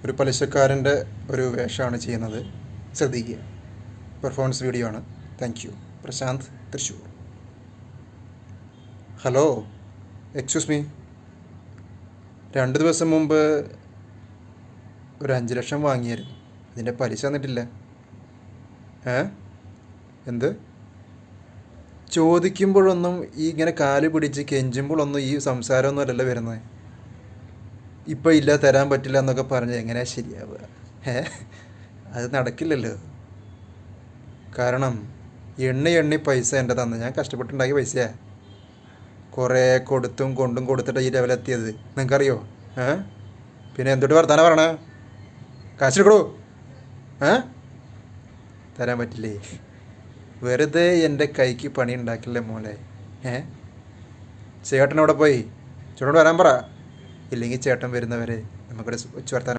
ഒരു പലിശക്കാരൻ്റെ ഒരു വേഷമാണ് ചെയ്യുന്നത്. ശ്രദ്ധിക്കുക. പെർഫോമൻസ് വീഡിയോ ആണ്. Thank you. Prashant, Thrissur. Hello, excuse me. 2 ദിവസം മുമ്പ് ഒരു 5 ലക്ഷം വാങ്ങിയായിരുന്നു. അതിൻ്റെ പലിശ തന്നിട്ടില്ല. എന്ത്? ചോദിക്കുമ്പോഴൊന്നും ഈ ഇങ്ങനെ കാല് പിടിച്ച് കെഞ്ചുമ്പോഴൊന്നും ഈ സംസാരമൊന്നും അല്ലല്ലോ വരുന്നത്. ഇപ്പം ഇല്ല, തരാൻ പറ്റില്ല എന്നൊക്കെ പറഞ്ഞ് എങ്ങനെയാണ് ശരിയാവുക? അത് നടക്കില്ലല്ലോ. കാരണം എണ്ണി പൈസ എൻ്റെ തന്ന്, ഞാൻ കഷ്ടപ്പെട്ടുണ്ടാക്കിയ പൈസയാണ്. കുറേ കൊടുത്തും കൊണ്ടും കൊടുത്തിട്ട് ഈ ലെവലെത്തിയത് നിങ്ങൾക്കറിയോ? പിന്നെ എന്തൊട്ട് വർത്താനം പറയണേ? കാശെടുക്കടോ. തരാൻ പറ്റില്ലേ? വെറുതെ എൻ്റെ കൈക്ക് പണി ഉണ്ടാക്കില്ലേ മോളെ. ചേട്ടനവിടെ പോയി ചേട്ടനോട് വരാൻ പറ. ഇല്ലെങ്കിൽ ചേട്ടൻ വരുന്നവരെ നമുക്കിവിടെ ഉച്ച വർത്താനം